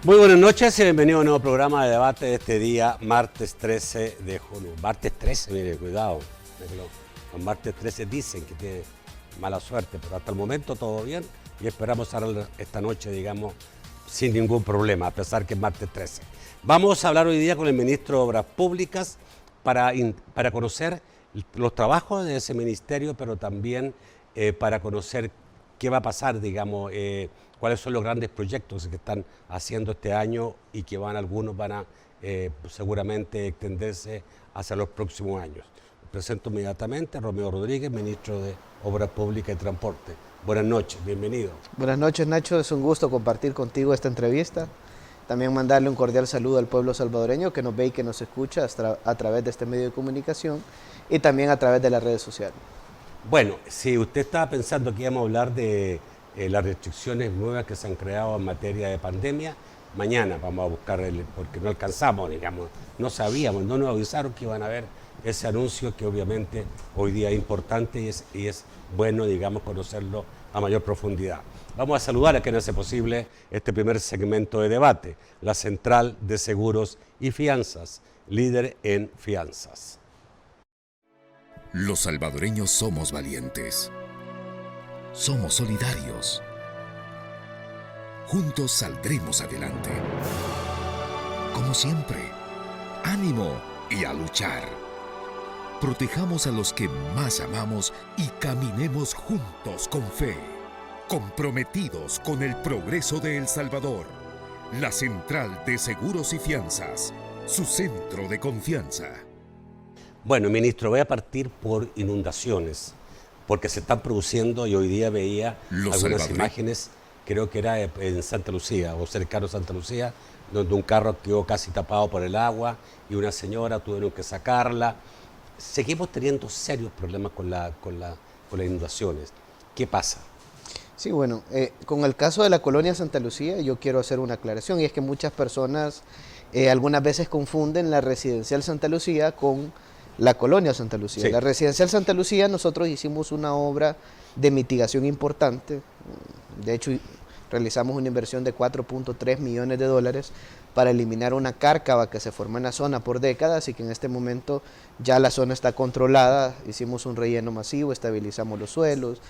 Muy buenas noches y bienvenido a un nuevo programa de debate de este día, martes 13 de junio. Martes 13, mire, cuidado. Los martes 13 dicen que tiene mala suerte, pero hasta el momento todo bien y esperamos cerrar esta noche, digamos, sin ningún problema, a pesar que es martes 13. Vamos a hablar hoy día con el ministro de Obras Públicas para conocer los trabajos de ese ministerio, pero también para conocer qué va a pasar, digamos, cuáles son los grandes proyectos que están haciendo este año y que algunos van a seguramente extenderse hacia los próximos años. Presento inmediatamente a Romeo Rodríguez, ministro de Obras Públicas y Transporte. Buenas noches, bienvenido. Buenas noches, Nacho, es un gusto compartir contigo esta entrevista. También mandarle un cordial saludo al pueblo salvadoreño que nos ve y que nos escucha a través de este medio de comunicación y también a través de las redes sociales. Bueno, si usted estaba pensando que íbamos a hablar de las restricciones nuevas que se han creado en materia de pandemia, mañana vamos a buscar, porque no alcanzamos, digamos, no sabíamos, no nos avisaron que iban a haber ese anuncio que obviamente hoy día es importante y es bueno, digamos, conocerlo a mayor profundidad. Vamos a saludar a quien hace posible este primer segmento de debate, la Central de Seguros y Fianzas, líder en fianzas. Los salvadoreños somos valientes. Somos solidarios. Juntos saldremos adelante. Como siempre, ánimo y a luchar. Protejamos a los que más amamos y caminemos juntos con fe, comprometidos con el progreso de El Salvador. La Central de Seguros y Fianzas, su centro de confianza. Bueno, ministro, voy a partir por inundaciones, porque se están produciendo y hoy día veía algunas imágenes, creo que era en Santa Lucía o cercano a Santa Lucía, donde un carro quedó casi tapado por el agua y una señora tuvieron que sacarla. Seguimos teniendo serios problemas con las inundaciones. ¿Qué pasa? Sí, bueno, con el caso de la colonia Santa Lucía yo quiero hacer una aclaración y es que muchas personas algunas veces confunden la residencial Santa Lucía con la colonia Santa Lucía. Sí. La residencial Santa Lucía nosotros hicimos una obra de mitigación importante, de hecho realizamos una inversión de 4.3 millones de dólares para eliminar una cárcava que se formó en la zona por décadas y que en este momento ya la zona está controlada. Hicimos un relleno masivo, estabilizamos los suelos,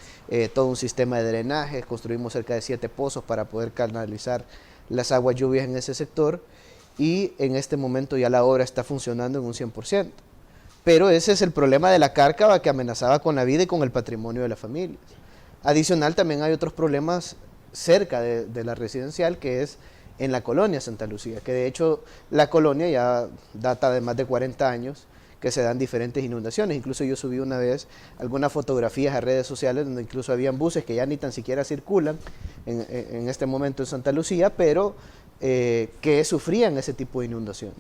todo un sistema de drenaje, construimos cerca de 7 pozos para poder canalizar las aguas lluvias en ese sector y en este momento ya la obra está funcionando en un 100%. Pero ese es el problema de la cárcava que amenazaba con la vida y con el patrimonio de las familias. Adicional también hay otros problemas cerca de la residencial, que es en la colonia Santa Lucía, que de hecho la colonia ya data de más de 40 años, que se dan diferentes inundaciones. Incluso yo subí una vez algunas fotografías a redes sociales donde incluso habían buses que ya ni tan siquiera circulan en este momento en Santa Lucía, pero que sufrían ese tipo de inundaciones.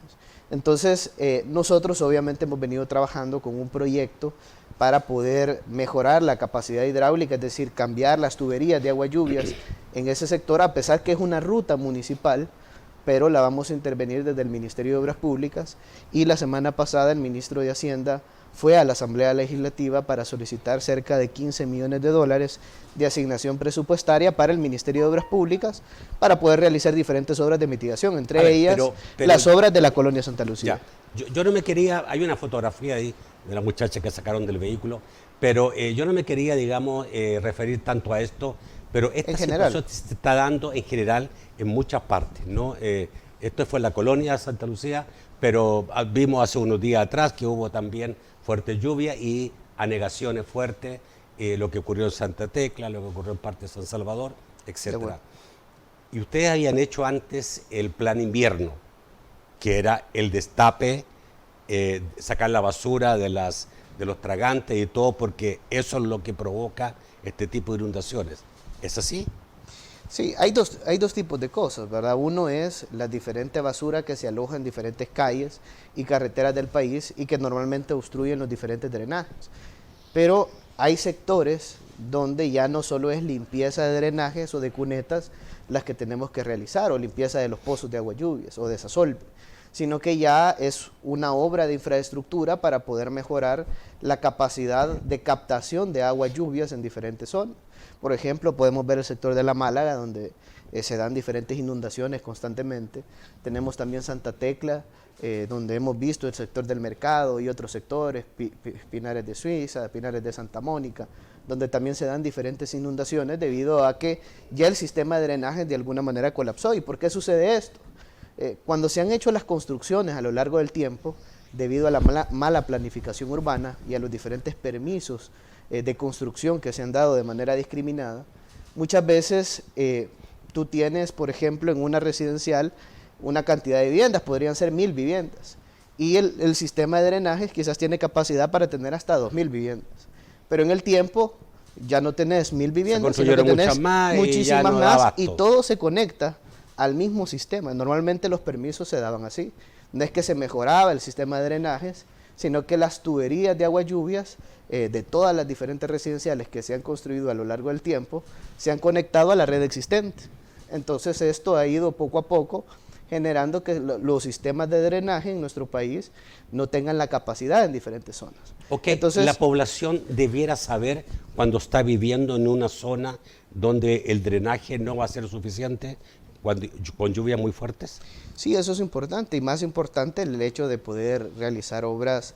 Entonces, nosotros obviamente hemos venido trabajando con un proyecto para poder mejorar la capacidad hidráulica, es decir, cambiar las tuberías de agua lluvias en ese sector, a pesar que es una ruta municipal, pero la vamos a intervenir desde el Ministerio de Obras Públicas y la semana pasada el ministro de Hacienda fue a la Asamblea Legislativa para solicitar cerca de 15 millones de dólares de asignación presupuestaria para el Ministerio de Obras Públicas para poder realizar diferentes obras de mitigación, entre ellas las obras de la colonia Santa Lucía. Yo no me quería, hay una fotografía ahí de la muchacha que sacaron del vehículo, pero yo no me quería, digamos, referir tanto a esto, pero esta situación se está dando en general en muchas partes, ¿no? Esto fue en la colonia Santa Lucía, pero vimos hace unos días atrás que hubo también fuerte lluvia y anegaciones fuertes, lo que ocurrió en Santa Tecla, lo que ocurrió en parte de San Salvador, etc. Y ustedes habían hecho antes el plan invierno, que era el destape, sacar la basura de los tragantes y todo, porque eso es lo que provoca este tipo de inundaciones. ¿Es así? Sí, hay dos tipos de cosas, ¿verdad? Uno es la diferente basura que se aloja en diferentes calles y carreteras del país y que normalmente obstruyen los diferentes drenajes. Pero hay sectores donde ya no solo es limpieza de drenajes o de cunetas las que tenemos que realizar, o limpieza de los pozos de agua lluvias o de desasolve, sino que ya es una obra de infraestructura para poder mejorar la capacidad de captación de aguas lluvias en diferentes zonas. Por ejemplo, podemos ver el sector de La Málaga, donde se dan diferentes inundaciones constantemente. Tenemos también Santa Tecla, donde hemos visto el sector del mercado y otros sectores, Pinares de Suiza, Pinares de Santa Mónica, donde también se dan diferentes inundaciones debido a que ya el sistema de drenaje de alguna manera colapsó. ¿Y por qué sucede esto? Cuando se han hecho las construcciones a lo largo del tiempo, debido a la mala planificación urbana y a los diferentes permisos de construcción que se han dado de manera discriminada, muchas veces tú tienes, por ejemplo, en una residencial una cantidad de viviendas, podrían ser 1000 viviendas, y el sistema de drenaje quizás tiene capacidad para tener hasta 2000 viviendas, pero en el tiempo ya no tenés 1000 viviendas, sino que tenés muchísimas más y todo se conecta al mismo sistema. Normalmente los permisos se daban así, no es que se mejoraba el sistema de drenajes, sino que las tuberías de aguas lluvias de todas las diferentes residenciales que se han construido a lo largo del tiempo se han conectado a la red existente. Entonces esto ha ido poco a poco generando que los sistemas de drenaje en nuestro país no tengan la capacidad en diferentes zonas. Ok, entonces, la población debiera saber cuando está viviendo en una zona donde el drenaje no va a ser suficiente con lluvias muy fuertes. Sí, eso es importante, y más importante el hecho de poder realizar obras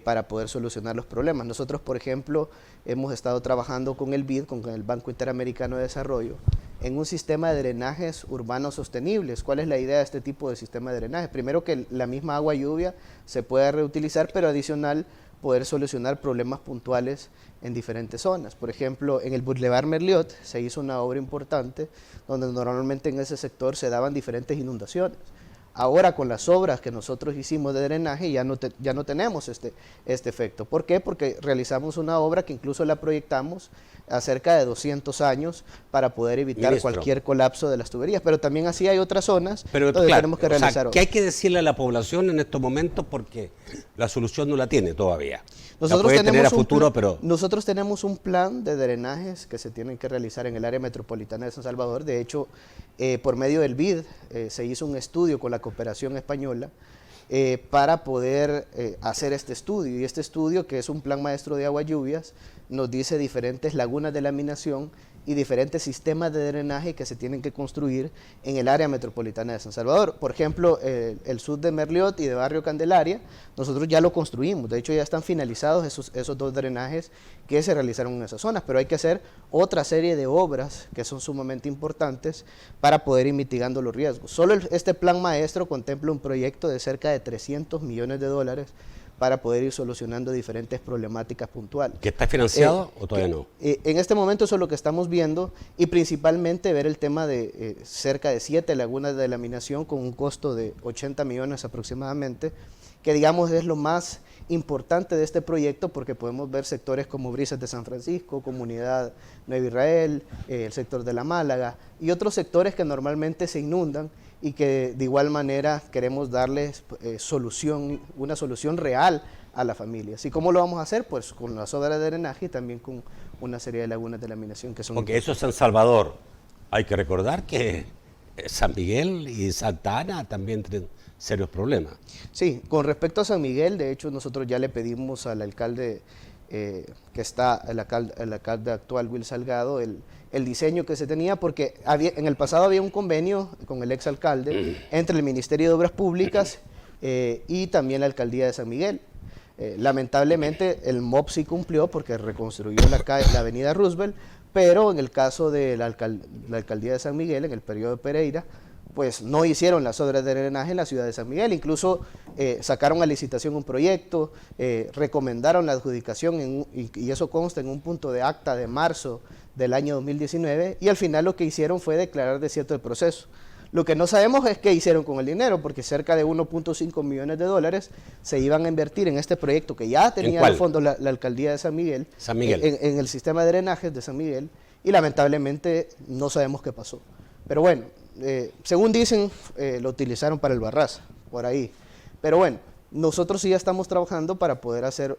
para poder solucionar los problemas. Nosotros, por ejemplo, hemos estado trabajando con el BID, con el Banco Interamericano de Desarrollo, en un sistema de drenajes urbanos sostenibles. ¿Cuál es la idea de este tipo de sistema de drenaje? Primero, que la misma agua lluvia se pueda reutilizar, pero adicional poder solucionar problemas puntuales en diferentes zonas. Por ejemplo, en el Boulevard Merliot se hizo una obra importante donde normalmente en ese sector se daban diferentes inundaciones. Ahora, con las obras que nosotros hicimos de drenaje ya no tenemos este efecto. ¿Por qué? Porque realizamos una obra que incluso la proyectamos a cerca de 200 años para poder evitar cualquier colapso de las tuberías. Pero también así hay otras zonas donde tenemos que realizar obras. ¿Qué hay que decirle a la población en estos momentos? Porque la solución no la tiene todavía. Nosotros tenemos un plan de drenajes que se tienen que realizar en el área metropolitana de San Salvador. De hecho, por medio del BID se hizo un estudio con la cooperación española para poder hacer este estudio. Y este estudio, que es un plan maestro de aguas lluvias, nos dice diferentes lagunas de laminación y diferentes sistemas de drenaje que se tienen que construir en el área metropolitana de San Salvador. Por ejemplo, el sur de Merliot y de Barrio Candelaria, nosotros ya lo construimos. De hecho, ya están finalizados esos dos drenajes que se realizaron en esas zonas, pero hay que hacer otra serie de obras que son sumamente importantes para poder ir mitigando los riesgos. Solo este plan maestro contempla un proyecto de cerca de $300 millones para poder ir solucionando diferentes problemáticas puntuales. ¿Que está financiado o todavía no? En este momento eso es lo que estamos viendo, y principalmente ver el tema de cerca de 7 lagunas de laminación con un costo de 80 millones aproximadamente, que digamos es lo más importante de este proyecto, porque podemos ver sectores como Brisas de San Francisco, Comunidad Nueva Israel, el sector de La Málaga y otros sectores que normalmente se inundan y que de igual manera queremos darles una solución real a la familia. ¿Y cómo lo vamos a hacer? Pues con las obras de drenaje y también con una serie de lagunas de laminación que son... Porque eso es San Salvador. Hay que recordar que San Miguel y Santa Ana también tienen serios problemas. Sí, con respecto a San Miguel, de hecho nosotros ya le pedimos al alcalde el alcalde actual, Will Salgado, el diseño que se tenía, porque en el pasado había un convenio con el exalcalde entre el Ministerio de Obras Públicas y también la Alcaldía de San Miguel. Lamentablemente el MOP sí cumplió porque reconstruyó la avenida Roosevelt, pero en el caso de la Alcaldía de San Miguel, en el periodo de Pereira, pues no hicieron las obras de drenaje en la ciudad de San Miguel. Incluso sacaron a licitación un proyecto, recomendaron la adjudicación y eso consta en un punto de acta de marzo del año 2019, y al final lo que hicieron fue declarar desierto el proceso. Lo que no sabemos es qué hicieron con el dinero, porque cerca de 1.5 millones de dólares se iban a invertir en este proyecto que ya tenía el fondo la Alcaldía de San Miguel, en el sistema de drenajes de San Miguel, y lamentablemente no sabemos qué pasó. Pero bueno, según dicen, lo utilizaron para el Barraza, por ahí. Pero bueno, nosotros sí ya estamos trabajando para poder hacer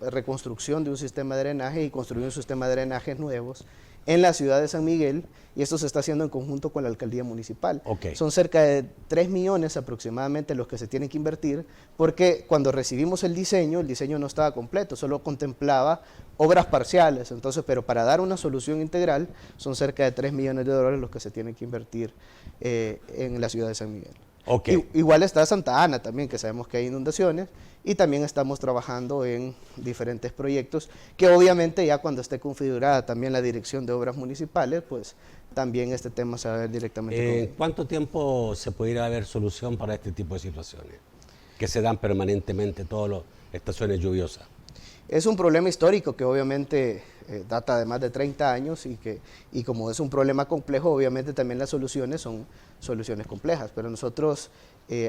reconstrucción de un sistema de drenaje y construir un sistema de drenajes nuevos en la ciudad de San Miguel, y esto se está haciendo en conjunto con la alcaldía municipal. Ok. Son cerca de 3 millones aproximadamente los que se tienen que invertir, porque cuando recibimos el diseño no estaba completo, solo contemplaba obras parciales. Entonces, pero para dar una solución integral, son cerca de 3 millones de dólares los que se tienen que invertir en la ciudad de San Miguel. Ok. Igual está Santa Ana también, que sabemos que hay inundaciones, y también estamos trabajando en diferentes proyectos, que obviamente ya cuando esté configurada también la dirección de obras municipales, pues también este tema se va a ver directamente ¿En cuánto tiempo se pudiera haber solución para este tipo de situaciones que se dan permanentemente todas las estaciones lluviosas? Es un problema histórico que obviamente data de más de 30 años y como es un problema complejo, obviamente también las soluciones son soluciones complejas, pero nosotros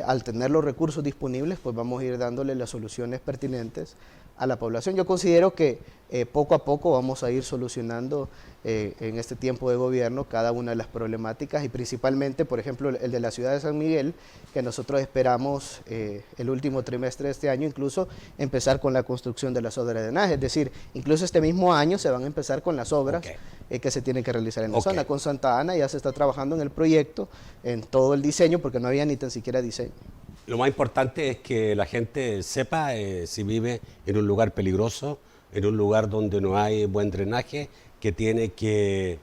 al tener los recursos disponibles, pues vamos a ir dándole las soluciones pertinentes a la población. Yo considero que poco a poco vamos a ir solucionando en este tiempo de gobierno cada una de las problemáticas y principalmente, por ejemplo, el de la ciudad de San Miguel, que nosotros esperamos el último trimestre de este año incluso empezar con la construcción de las obras de drenaje, es decir, incluso este mismo año se van a empezar con las obras que se tienen que realizar en la zona. Con Santa Ana ya se está trabajando en el proyecto, en todo el diseño, porque no había ni tan siquiera diseño. Lo más importante es que la gente sepa si vive en un lugar peligroso, en un lugar donde no hay buen drenaje, que tiene que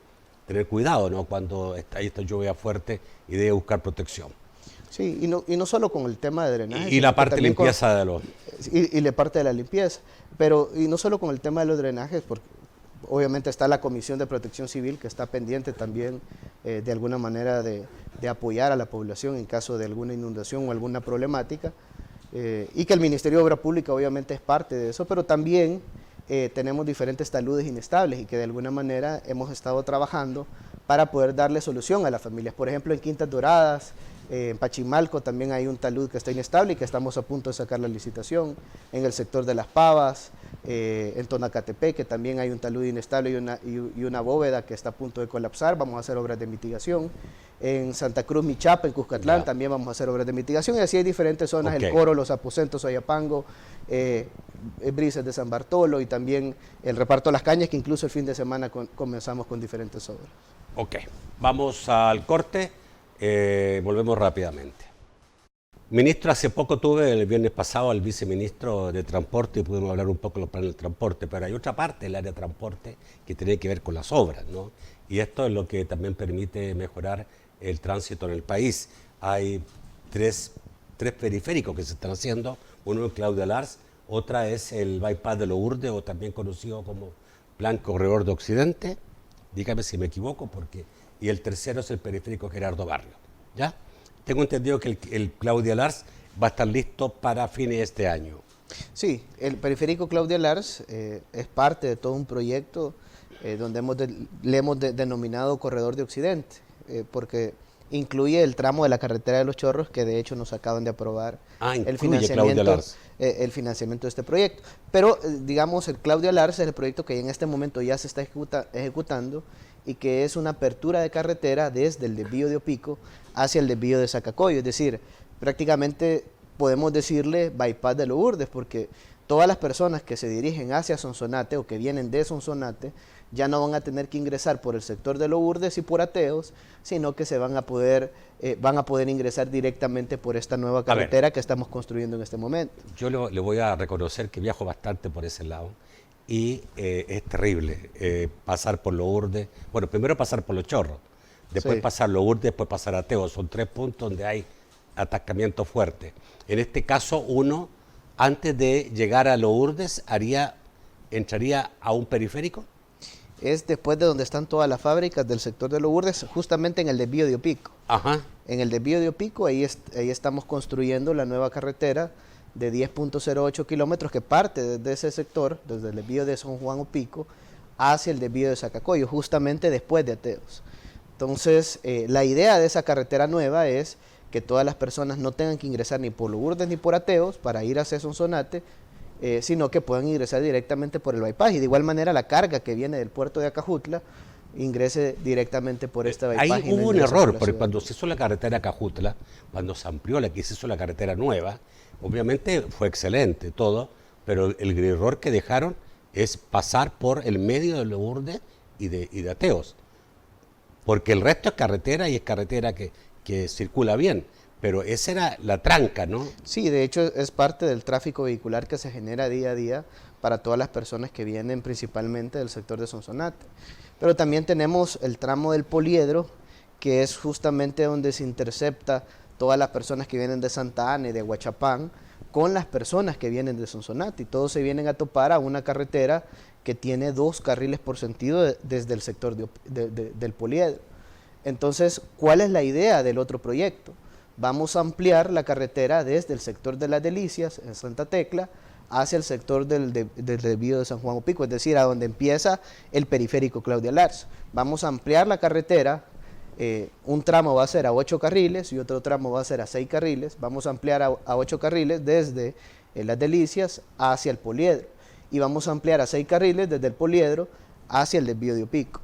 tener cuidado, ¿no?, cuando hay esta lluvia fuerte y debe buscar protección. Sí, y no solo con el tema de drenaje. Y la parte de limpieza de los... Y la parte de la limpieza, pero y no solo con el tema de los drenajes, porque obviamente está la Comisión de Protección Civil que está pendiente también de alguna manera de apoyar a la población en caso de alguna inundación o alguna problemática, y que el Ministerio de Obra Pública obviamente es parte de eso, pero también tenemos diferentes taludes inestables y que de alguna manera hemos estado trabajando para poder darle solución a las familias. Por ejemplo, en Quintas Doradas, en Pachimalco también hay un talud que está inestable y que estamos a punto de sacar la licitación. En el sector de Las Pavas, en Tonacatepec, que también hay un talud inestable y una bóveda que está a punto de colapsar, vamos a hacer obras de mitigación. En Santa Cruz, Michapa, en Cuscatlán, también vamos a hacer obras de mitigación. Y así hay diferentes zonas, el Coro, Los Aposentos, Oyapango, Brises de San Bartolo y también el Reparto Las Cañas, que incluso el fin de semana comenzamos con diferentes obras. Ok, vamos al corte, volvemos rápidamente. Ministro, hace poco tuve el viernes pasado al viceministro de Transporte y pudimos hablar un poco de los planes del transporte, pero hay otra parte del área de transporte que tiene que ver con las obras, ¿no? Y esto es lo que también permite mejorar el tránsito en el país. Hay tres periféricos que se están haciendo, uno es Claudia Lars, otra es el bypass de Lourdes, o también conocido como Plan Corredor de Occidente, dígame si me equivoco, y el tercero es el periférico Gerardo Barrio, ¿ya? Tengo entendido que el Claudia Lars va a estar listo para fines de este año. Sí, el periférico Claudia Lars es parte de todo un proyecto donde le hemos denominado Corredor de Occidente, porque incluye el tramo de la carretera de Los Chorros, que de hecho nos acaban de aprobar el financiamiento de este proyecto. Pero digamos, el Claudia Lars es el proyecto que en este momento ya se está ejecutando y que es una apertura de carretera desde el desvío de Opico hacia el desvío de Zacacoyo, es decir, prácticamente podemos decirle bypass de Lourdes, porque todas las personas que se dirigen hacia Sonsonate o que vienen de Sonsonate ya no van a tener que ingresar por el sector de Lourdes y por Ateos, sino que se van a poder ingresar directamente por esta nueva carretera que estamos construyendo en este momento. Yo le voy a reconocer que viajo bastante por ese lado y es terrible pasar por Lourdes. Bueno, primero pasar por Los Chorros, después pasar Lourdes, después pasar Ateos. Son 3 puntos donde hay atascamiento fuerte. En este caso, uno, antes de llegar a Lourdes, entraría a un periférico. Es después de donde están todas las fábricas del sector de Lourdes, justamente en el desvío de Opico. Ajá. En el desvío de Opico, ahí estamos construyendo la nueva carretera de 10.08 kilómetros que parte desde ese sector, desde el desvío de San Juan Opico, hacia el desvío de Zacacoyo, justamente después de Ateos. Entonces, la idea de esa carretera nueva es que todas las personas no tengan que ingresar ni por Lourdes ni por Ateos para ir hacia Sonsonate, sino que puedan ingresar directamente por el bypass. Y de igual manera la carga que viene del puerto de Acajutla ingrese directamente por este bypass. Ahí hubo un error, porque cuando se hizo la carretera Acajutla, cuando se amplió se hizo la carretera nueva, obviamente fue excelente todo, pero el error que dejaron es pasar por el medio de Lourdes y de ateos. Porque el resto es carretera y es carretera que circula bien. Pero esa era la tranca, ¿no? Sí, de hecho es parte del tráfico vehicular que se genera día a día para todas las personas que vienen principalmente del sector de Sonsonate. Pero también tenemos el tramo del Poliedro, que es justamente donde se intercepta todas las personas que vienen de Santa Ana y de Huachapán con las personas que vienen de Sonsonate. Y todos se vienen a topar a una carretera que tiene 2 carriles por sentido desde el sector del Poliedro. Entonces, ¿cuál es la idea del otro proyecto? Vamos a ampliar la carretera desde el sector de Las Delicias, en Santa Tecla, hacia el sector del desvío de San Juan Opico, es decir, a donde empieza el periférico Claudia Lars. Vamos a ampliar la carretera, un tramo va a ser a 8 carriles y otro tramo va a ser a 6 carriles. Vamos a ampliar a 8 carriles desde Las Delicias hacia el Poliedro y vamos a ampliar a 6 carriles desde el Poliedro hacia el desvío de Opico.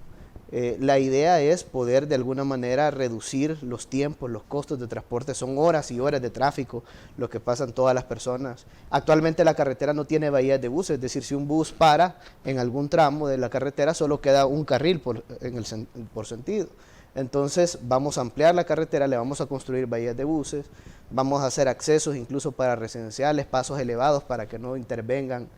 La idea es poder de alguna manera reducir los tiempos, los costos de transporte. Son horas y horas de tráfico lo que pasan todas las personas. Actualmente la carretera no tiene bahías de buses, es decir, si un bus para en algún tramo de la carretera solo queda un carril por sentido. Entonces vamos a ampliar la carretera, le vamos a construir bahías de buses, vamos a hacer accesos incluso para residenciales, pasos elevados para que no intervengan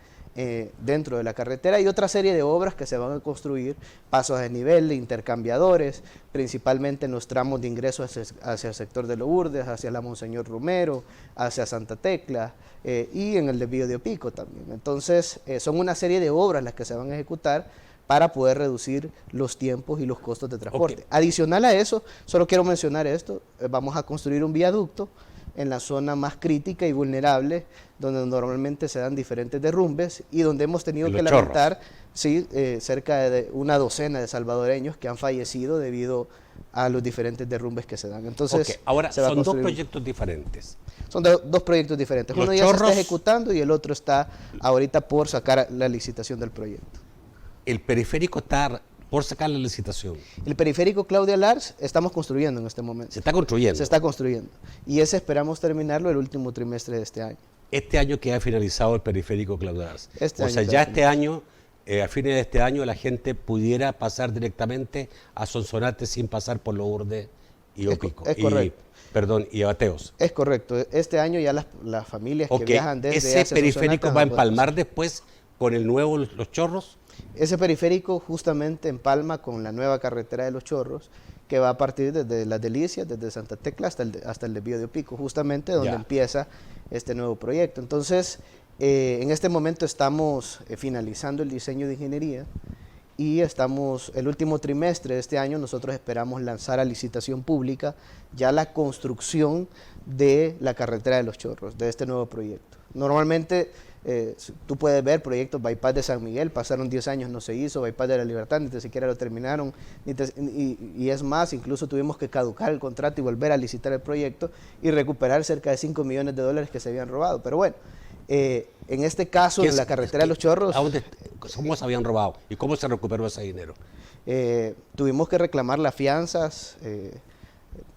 dentro de la carretera y otra serie de obras que se van a construir, pasos de nivel, intercambiadores, principalmente en los tramos de ingreso hacia el sector de Lourdes, hacia la Monseñor Romero, hacia Santa Tecla y en el desvío de Opico también. Entonces son una serie de obras las que se van a ejecutar para poder reducir los tiempos y los costos de transporte. Okay. Adicional a eso, solo quiero mencionar esto, vamos a construir un viaducto en la zona más crítica y vulnerable, donde normalmente se dan diferentes derrumbes y donde hemos tenido que lamentar cerca de una docena de salvadoreños que han fallecido debido a los diferentes derrumbes que se dan. Entonces, ahora son 2 proyectos diferentes. Son 2 proyectos diferentes. Uno ya se está ejecutando y el otro está ahorita por sacar la licitación del proyecto. El periférico está por sacar la licitación. El periférico Claudia Lars estamos construyendo en este momento. ¿Se está construyendo? Se está construyendo. Y ese esperamos terminarlo el último trimestre de este año. Este año que ha finalizado el periférico Claudia Lars. Ya este año, a fines de este año, la gente pudiera pasar directamente a Sonsonate sin pasar por Lourdes y Opico. Es correcto. Y Abateos. Es correcto. Este año ya las familias que viajan desde ¿Ese periférico va a empalmar después con el nuevo Los Chorros? Ese periférico justamente empalma con la nueva carretera de Los Chorros, que va a partir desde Las Delicias, desde Santa Tecla hasta el desvío de Opico, justamente donde empieza este nuevo proyecto. Entonces, en este momento estamos finalizando el diseño de ingeniería y estamos, el último trimestre de este año, nosotros esperamos lanzar a licitación pública ya la construcción de la carretera de Los Chorros, de este nuevo proyecto. Normalmente, tú puedes ver proyectos, Bypass de San Miguel, pasaron 10 años, no se hizo, Bypass de la Libertad, ni siquiera lo terminaron, y es más, incluso tuvimos que caducar el contrato y volver a licitar el proyecto y recuperar cerca de $5 millones que se habían robado. Pero bueno, en este caso, en la carretera de Los Chorros... ¿Cómo se habían robado? ¿Y cómo se recuperó ese dinero? Tuvimos que reclamar las fianzas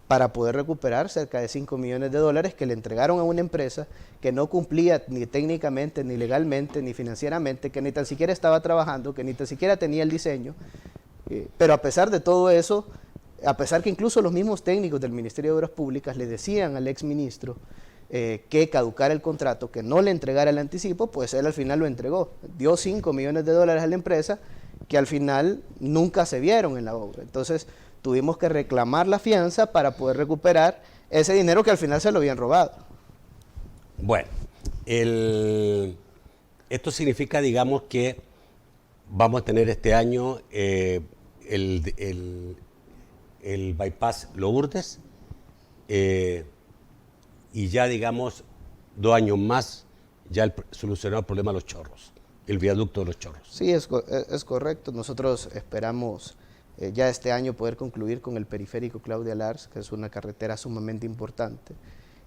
para poder recuperar cerca de $5 millones que le entregaron a una empresa que no cumplía ni técnicamente, ni legalmente, ni financieramente, que ni tan siquiera estaba trabajando, que ni tan siquiera tenía el diseño. Pero a pesar de todo eso, a pesar que incluso los mismos técnicos del Ministerio de Obras Públicas le decían al exministro que caducara el contrato, que no le entregara el anticipo, pues él al final lo entregó. Dio $5 millones a la empresa que al final nunca se vieron en la obra. Entonces, tuvimos que reclamar la fianza para poder recuperar ese dinero que al final se lo habían robado. Bueno, esto significa, digamos, que vamos a tener este año el bypass Lourdes y ya, digamos, 2 años más ya solucionado el problema de Los Chorros, el viaducto de Los Chorros. Sí, es correcto. Nosotros esperamos ya este año poder concluir con el periférico Claudia Lars, que es una carretera sumamente importante,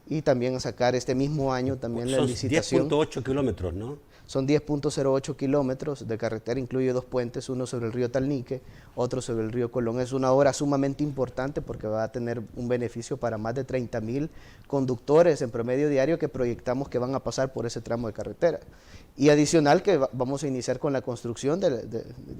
y también sacar este mismo año también la licitación. 10.8 kilómetros, ¿no? Son 10.08 kilómetros de carretera, incluye 2 puentes, uno sobre el río Talnique, otro sobre el río Colón. Es una obra sumamente importante porque va a tener un beneficio para más de 30.000 conductores en promedio diario que proyectamos que van a pasar por ese tramo de carretera. Y adicional que vamos a iniciar con la construcción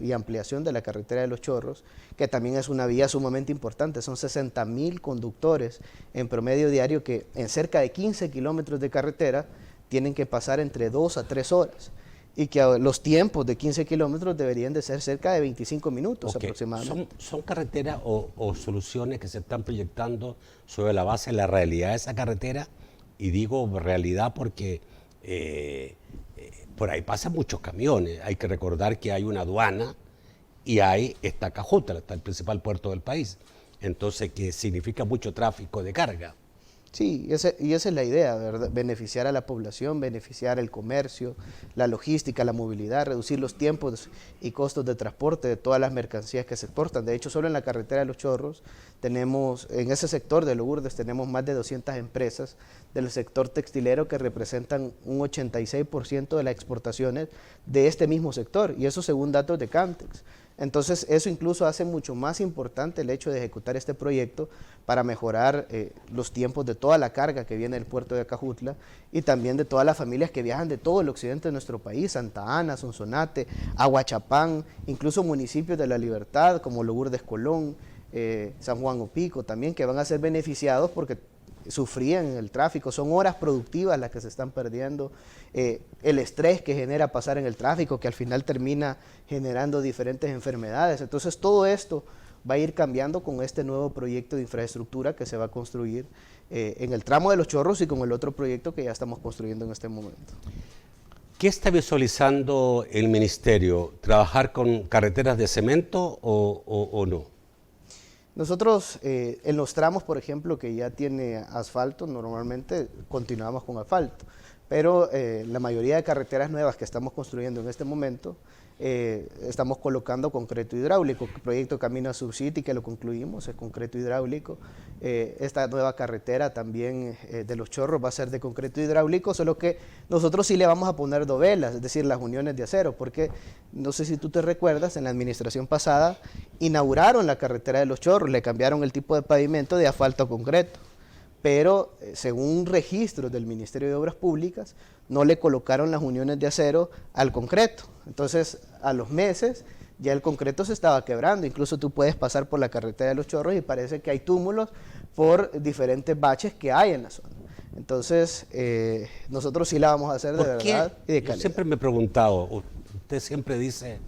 y ampliación de la carretera de Los Chorros, que también es una vía sumamente importante. Son 60.000 conductores en promedio diario que en cerca de 15 kilómetros de carretera tienen que pasar entre 2 a 3 horas. Y que los tiempos de 15 kilómetros deberían de ser cerca de 25 minutos aproximadamente. ¿Son carreteras o soluciones que se están proyectando sobre la base de la realidad de esa carretera? Y digo realidad porque por ahí pasan muchos camiones. Hay que recordar que hay una aduana y está Cajutla, está el principal puerto del país. Entonces, que significa mucho tráfico de carga. Sí, y esa es la idea, ¿verdad? Beneficiar a la población, beneficiar el comercio, la logística, la movilidad, reducir los tiempos y costos de transporte de todas las mercancías que se exportan. De hecho, solo en la carretera de Los Chorros tenemos, en ese sector de Lourdes, tenemos más de 200 empresas del sector textilero que representan un 86% de las exportaciones de este mismo sector, y eso según datos de Cantex. Entonces, eso incluso hace mucho más importante el hecho de ejecutar este proyecto para mejorar los tiempos de toda la carga que viene del puerto de Acajutla y también de todas las familias que viajan de todo el occidente de nuestro país, Santa Ana, Sonsonate, Aguachapán, incluso municipios de La Libertad como Lourdes Colón, San Juan Opico también, que van a ser beneficiados porque sufrían el tráfico. Son horas productivas las que se están perdiendo, el estrés que genera pasar en el tráfico, que al final termina generando diferentes enfermedades. Entonces todo esto va a ir cambiando con este nuevo proyecto de infraestructura que se va a construir en el tramo de Los Chorros y con el otro proyecto que ya estamos construyendo en este momento. ¿Qué está visualizando el ministerio? ¿Trabajar con carreteras de cemento o no? Nosotros en los tramos, por ejemplo, que ya tiene asfalto, normalmente continuamos con asfalto, pero la mayoría de carreteras nuevas que estamos construyendo en este momento, estamos colocando concreto hidráulico. El proyecto Camino a Subcity, que lo concluimos, es concreto hidráulico. Esta nueva carretera también de Los Chorros va a ser de concreto hidráulico, solo que nosotros sí le vamos a poner dovelas, es decir, las uniones de acero, porque no sé si tú te recuerdas, en la administración pasada inauguraron la carretera de Los Chorros, le cambiaron el tipo de pavimento de asfalto a concreto, pero según registros del Ministerio de Obras Públicas, no le colocaron las uniones de acero al concreto. Entonces, a los meses, ya el concreto se estaba quebrando. Incluso tú puedes pasar por la carretera de Los Chorros y parece que hay túmulos por diferentes baches que hay en la zona. Entonces, nosotros sí la vamos a hacer de verdad y de calidad. Yo siempre me he preguntado, usted siempre dice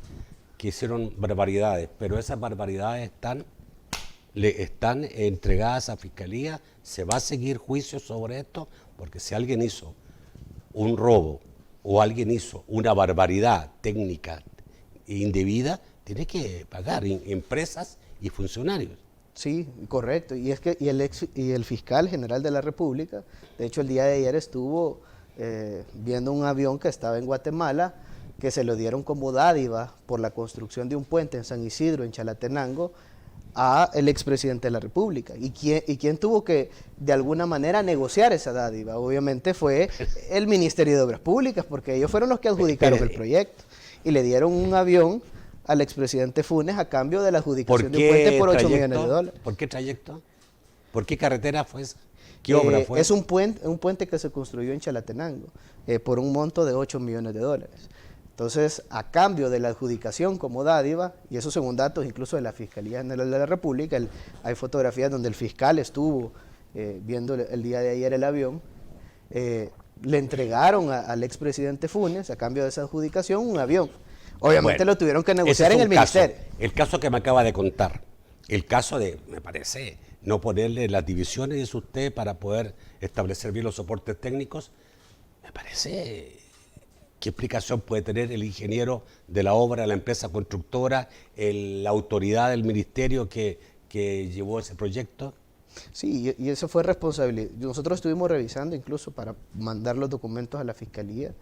que hicieron barbaridades, pero esas barbaridades le están entregadas a Fiscalía. ¿Se va a seguir juicio sobre esto? Porque si alguien hizo un robo o alguien hizo una barbaridad técnica indebida, tiene que pagar empresas y funcionarios. Sí, correcto. Y es que el fiscal general de la República, de hecho el día de ayer estuvo viendo un avión que estaba en Guatemala, que se lo dieron como dádiva por la construcción de un puente en San Isidro, en Chalatenango, a el expresidente de la República. ¿Y quién tuvo que, de alguna manera, negociar esa dádiva? Obviamente fue el Ministerio de Obras Públicas, porque ellos fueron los que adjudicaron el proyecto. Y le dieron un avión al expresidente Funes a cambio de la adjudicación de un puente por 8 millones de dólares. ¿Por qué trayecto? ¿Por qué carretera fue esa? ¿Qué obra fue? Es un puente que se construyó en Chalatenango por un monto de 8 millones de dólares. Entonces, a cambio de la adjudicación como dádiva, y eso según datos incluso de la Fiscalía General de la República, hay fotografías donde el fiscal estuvo viendo el día de ayer el avión, le entregaron al expresidente Funes, a cambio de esa adjudicación, un avión. Obviamente lo tuvieron que negociar en el ministerio. El caso que me acaba de contar, el caso de, me parece, no ponerle las divisiones, dice usted, para poder establecer bien los soportes técnicos, me parece... ¿Qué explicación puede tener el ingeniero de la obra, la empresa constructora, la autoridad del ministerio que llevó ese proyecto? Sí, y eso fue responsabilidad. Nosotros estuvimos revisando incluso para mandar los documentos a la Fiscalía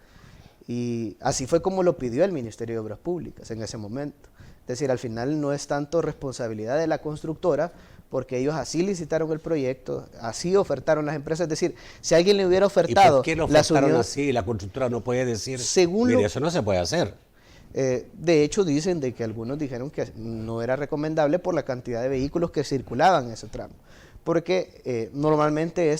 y así fue como lo pidió el Ministerio de Obras Públicas en ese momento. Es decir, al final no es tanto responsabilidad de la constructora, porque ellos así licitaron el proyecto, así ofertaron las empresas. Es decir, si alguien le hubiera ofertado... ¿Y por qué lo ofertaron así? La constructora no puede decir, mire, eso no se puede hacer. De hecho, dicen de que algunos dijeron que no era recomendable por la cantidad de vehículos que circulaban en ese tramo. porque normalmente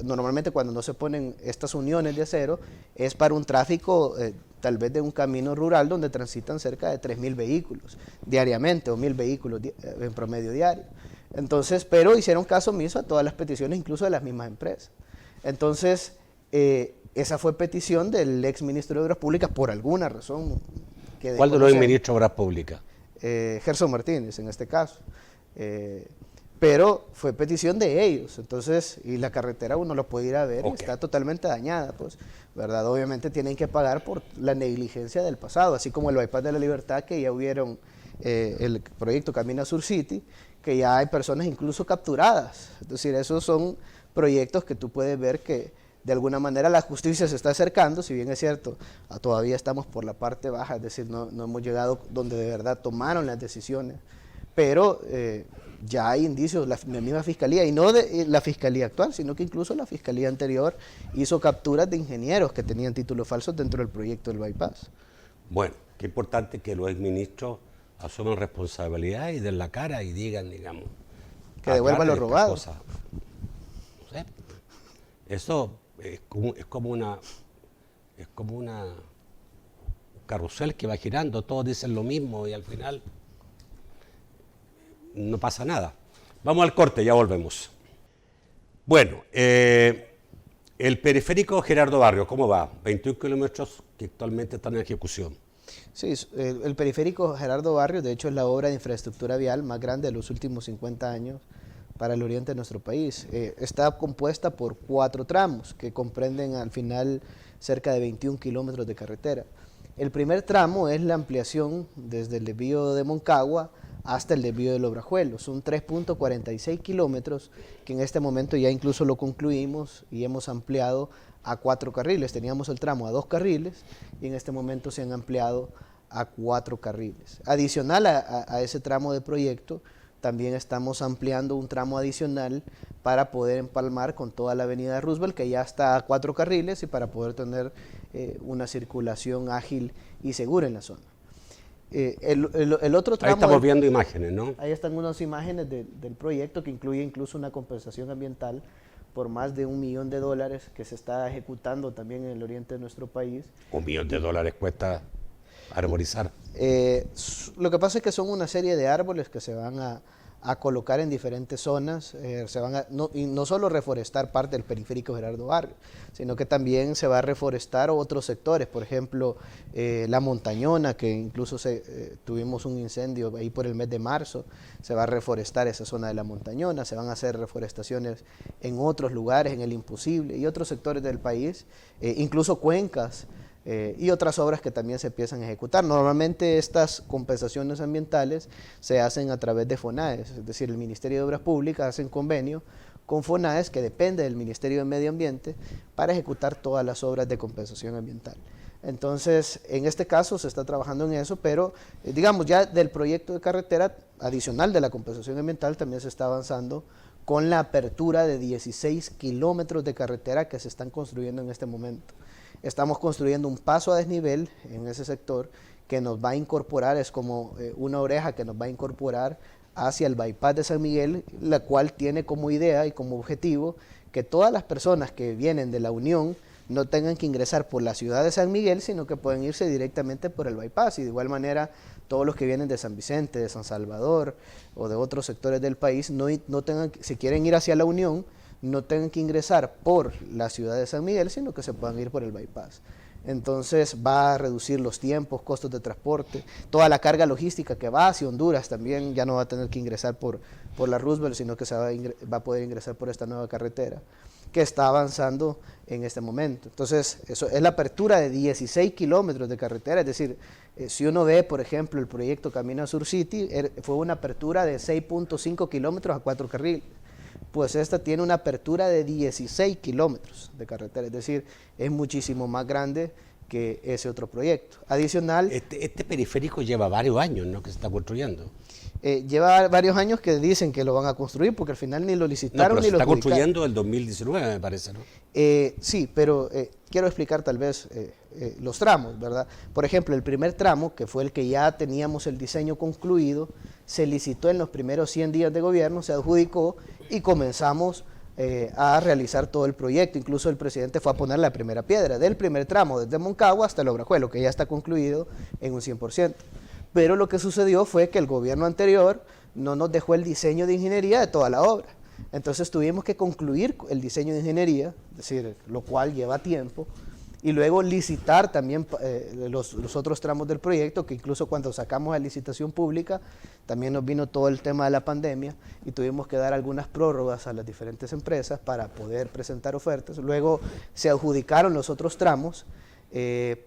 normalmente cuando no se ponen estas uniones de acero es para un tráfico tal vez de un camino rural donde transitan cerca de 3.000 vehículos diariamente o 1.000 vehículos en promedio diario. Entonces, pero hicieron caso omiso a todas las peticiones, incluso de las mismas empresas. Entonces, esa fue petición del ex ministro de Obras Públicas por alguna razón. ¿Cuál de los ministros de Obras Públicas? Gerson Martínez, en este caso. Pero fue petición de ellos, entonces, y la carretera uno lo puede ir a ver, y está totalmente dañada, pues, ¿verdad? Obviamente tienen que pagar por la negligencia del pasado, así como el bypass de la Libertad, que ya hubieron el proyecto Camina Sur City, que ya hay personas incluso capturadas. Es decir, esos son proyectos que tú puedes ver que de alguna manera la justicia se está acercando, si bien es cierto, todavía estamos por la parte baja, es decir, no hemos llegado donde de verdad tomaron las decisiones, pero ya hay indicios, la misma fiscalía, y no de la fiscalía actual, sino que incluso la fiscalía anterior hizo capturas de ingenieros que tenían títulos falsos dentro del proyecto del bypass. Bueno, qué importante que los exministros asuman responsabilidad y den la cara y digan, digamos, que devuelvan lo robado. No sé. Eso es como una carrusel que va girando, todos dicen lo mismo y al final no pasa nada. Vamos al corte, ya volvemos. Bueno, el periférico Gerardo Barrio, ¿cómo va? 21 kilómetros que actualmente están en ejecución. Sí, el periférico Gerardo Barrio, de hecho, es la obra de infraestructura vial más grande de los últimos 50 años para el oriente de nuestro país. Está compuesta por 4 tramos que comprenden al final cerca de 21 kilómetros de carretera. El primer tramo es la ampliación desde el desvío de Moncagua hasta el desvío del Obrajuelo. Son 3.46 kilómetros que en este momento ya incluso lo concluimos y hemos ampliado a 4 carriles. Teníamos el tramo a 2 carriles y en este momento se han ampliado a 4 carriles. Adicional a ese tramo de proyecto, también estamos ampliando un tramo adicional para poder empalmar con toda la avenida Roosevelt, que ya está a 4 carriles, y para poder tener una circulación ágil y segura en la zona. El otro tramo... Ahí estamos viendo imágenes, ¿no? Ahí están unas imágenes del proyecto que incluye incluso una compensación ambiental por más de $1 millón que se está ejecutando también en el oriente de nuestro país. $1 millón cuesta arborizar. Lo que pasa es que son una serie de árboles que se van a colocar en diferentes zonas, y no solo reforestar parte del periférico Gerardo Barrio, sino que también se va a reforestar otros sectores, por ejemplo, La Montañona, que incluso tuvimos un incendio ahí por el mes de marzo, se va a reforestar esa zona de La Montañona, se van a hacer reforestaciones en otros lugares, en El Imposible y otros sectores del país, incluso cuencas, y otras obras que también se empiezan a ejecutar. Normalmente estas compensaciones ambientales se hacen a través de FONAES, es decir, el Ministerio de Obras Públicas hace un convenio con FONAES, que depende del Ministerio de Medio Ambiente, para ejecutar todas las obras de compensación ambiental. Entonces, en este caso se está trabajando en eso, pero digamos ya del proyecto de carretera adicional de la compensación ambiental también se está avanzando con la apertura de 16 kilómetros de carretera que se están construyendo en este momento. Estamos construyendo un paso a desnivel en ese sector que nos va a incorporar, es como una oreja que nos va a incorporar hacia el bypass de San Miguel, la cual tiene como idea y como objetivo que todas las personas que vienen de la Unión no tengan que ingresar por la ciudad de San Miguel, sino que pueden irse directamente por el bypass, y de igual manera todos los que vienen de San Vicente, de San Salvador o de otros sectores del país, no tengan, si quieren ir hacia la Unión, no tengan que ingresar por la ciudad de San Miguel, sino que se puedan ir por el bypass. Entonces va a reducir los tiempos, costos de transporte, toda la carga logística que va hacia Honduras también ya no va a tener que ingresar por la Roosevelt, sino que va a poder ingresar por esta nueva carretera que está avanzando en este momento. Entonces, eso es la apertura de 16 kilómetros de carretera, es decir, si uno ve, por ejemplo, el proyecto Camina Sur City, fue una apertura de 6.5 kilómetros a 4 carriles. Pues esta tiene una apertura de 16 kilómetros de carretera, es decir, es muchísimo más grande que ese otro proyecto. Adicional... Este periférico lleva varios años, ¿no?, que se está construyendo. Lleva varios años que dicen que lo van a construir, porque al final ni lo licitaron No, pero ni se lo está adjudicaron. construyendo el 2019, me parece, ¿no? Sí, pero quiero explicar tal vez los tramos, ¿verdad? Por ejemplo, el primer tramo, que fue el que ya teníamos el diseño concluido, se licitó en los primeros 100 días de gobierno, se adjudicó y comenzamos a realizar todo el proyecto. Incluso el presidente fue a poner la primera piedra del primer tramo, desde Moncagua hasta el Obrajuelo, que ya está concluido en un 100%. Pero lo que sucedió fue que el gobierno anterior no nos dejó el diseño de ingeniería de toda la obra. Entonces tuvimos que concluir el diseño de ingeniería, es decir, lo cual lleva tiempo, y luego licitar también los otros tramos del proyecto, que incluso cuando sacamos a licitación pública, también nos vino todo el tema de la pandemia y tuvimos que dar algunas prórrogas a las diferentes empresas para poder presentar ofertas. Luego se adjudicaron los otros tramos,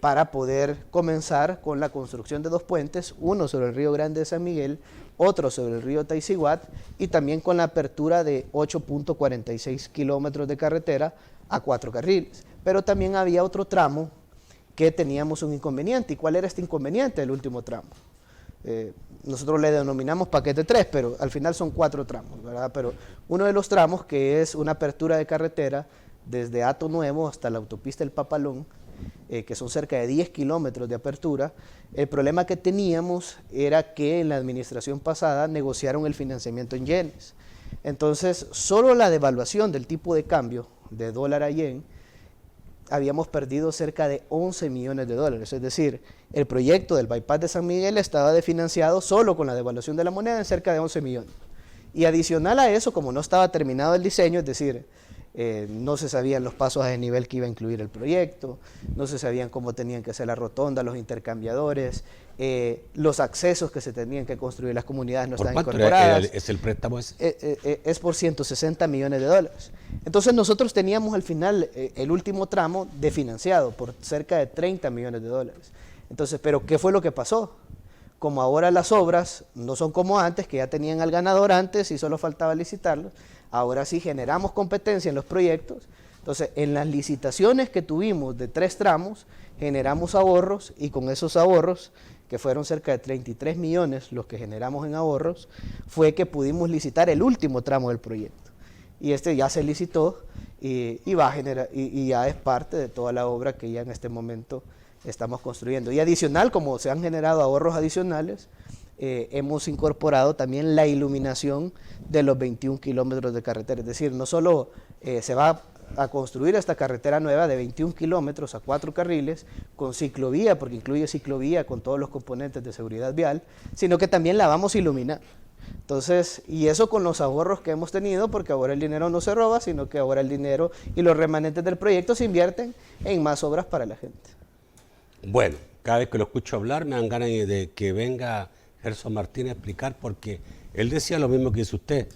para poder comenzar con la construcción de 2 puentes, uno sobre el río Grande de San Miguel, otro sobre el río Taiziguat, y también con la apertura de 8.46 kilómetros de carretera a 4 carriles. Pero también había otro tramo que teníamos un inconveniente. ¿Y cuál era este inconveniente del último tramo? Nosotros le denominamos paquete 3, pero al final son 4 tramos, ¿verdad? Pero uno de los tramos, que es una apertura de carretera desde Hato Nuevo hasta la autopista El Papalón, que son cerca de 10 kilómetros de apertura. El problema que teníamos era que en la administración pasada negociaron el financiamiento en yenes. Entonces, solo la devaluación del tipo de cambio de dólar a yen, habíamos perdido cerca de 11 millones de dólares. Es decir, el proyecto del bypass de San Miguel estaba financiado solo con la devaluación de la moneda en cerca de 11 millones. Y adicional a eso, como no estaba terminado el diseño, es decir, no se sabían los pasos a desnivel que iba a incluir el proyecto, no se sabían cómo tenían que ser la rotonda, los intercambiadores, los accesos que se tenían que construir, las comunidades no estaban incorporadas. ¿Es el préstamo ese? Es por 160 millones de dólares. Entonces nosotros teníamos al final el último tramo definanciado por cerca de 30 millones de dólares. Entonces, ¿pero qué fue lo que pasó? Como ahora las obras no son como antes, que ya tenían al ganador antes y solo faltaba licitarlos, ahora sí generamos competencia en los proyectos. Entonces, en las licitaciones que tuvimos de 3 tramos, generamos ahorros, y con esos ahorros, que fueron cerca de 33 millones los que generamos en ahorros, fue que pudimos licitar el último tramo del proyecto. Y este ya se licitó y va a generar, y ya es parte de toda la obra que ya en este momento estamos construyendo. Y adicional, como se han generado ahorros adicionales, hemos incorporado también la iluminación de los 21 kilómetros de carretera. Es decir, no solo se va a construir esta carretera nueva de 21 kilómetros a 4 carriles con ciclovía, porque incluye ciclovía con todos los componentes de seguridad vial, sino que también la vamos a iluminar. Entonces, y eso con los ahorros que hemos tenido, porque ahora el dinero no se roba, sino que ahora el dinero y los remanentes del proyecto se invierten en más obras para la gente. Bueno, cada vez que lo escucho hablar me dan ganas de que venga Gerson Martínez a explicar, porque él decía lo mismo que dice usted: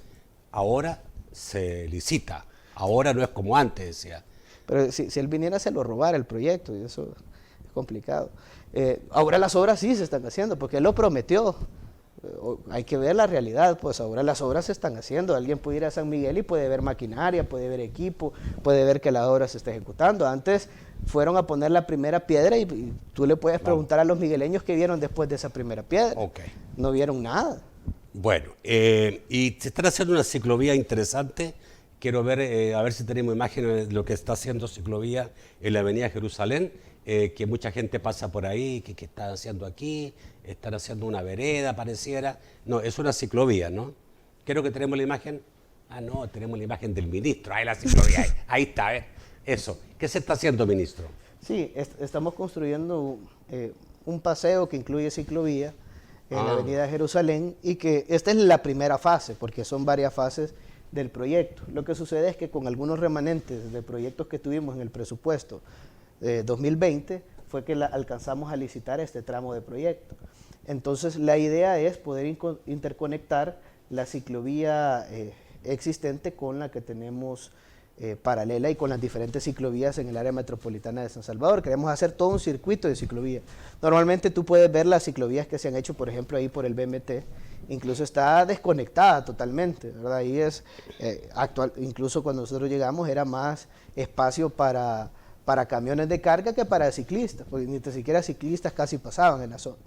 ahora se licita, ahora no es como antes, decía. Pero si él viniera, se lo robara el proyecto, y eso es complicado. Ahora las obras sí se están haciendo, porque él lo prometió. Hay que ver la realidad, pues ahora las obras se están haciendo. Alguien puede ir a San Miguel y puede ver maquinaria, puede ver equipo, puede ver que la obra se está ejecutando. Antes fueron a poner la primera piedra y tú le puedes preguntar a los migueleños qué vieron después de esa primera piedra. Okay. No vieron nada. Bueno, y se están haciendo una ciclovía interesante. Quiero ver, a ver si tenemos imágenes de lo que está haciendo ciclovía en la avenida Jerusalén, que mucha gente pasa por ahí, que están haciendo aquí, están haciendo una vereda, pareciera. No, es una ciclovía, ¿no? Creo que tenemos la imagen. Ah, no, tenemos la imagen del ministro. Ahí la ciclovía, ahí está, eso. ¿Qué se está haciendo, ministro? Sí, estamos construyendo un paseo que incluye ciclovía en la avenida Jerusalén, y que esta es la primera fase, porque son varias fases del proyecto. Lo que sucede es que con algunos remanentes de proyectos que tuvimos en el presupuesto 2020, fue que alcanzamos a licitar este tramo de proyecto. Entonces la idea es poder interconectar la ciclovía existente con la que tenemos paralela, y con las diferentes ciclovías en el área metropolitana de San Salvador. Queremos hacer todo un circuito de ciclovía. Normalmente tú puedes ver las ciclovías que se han hecho, por ejemplo, ahí por el BMT, incluso está desconectada totalmente, ¿verdad? Ahí es actual, incluso cuando nosotros llegamos era más espacio para para camiones de carga que para ciclistas, porque ni siquiera ciclistas casi pasaban en la zona.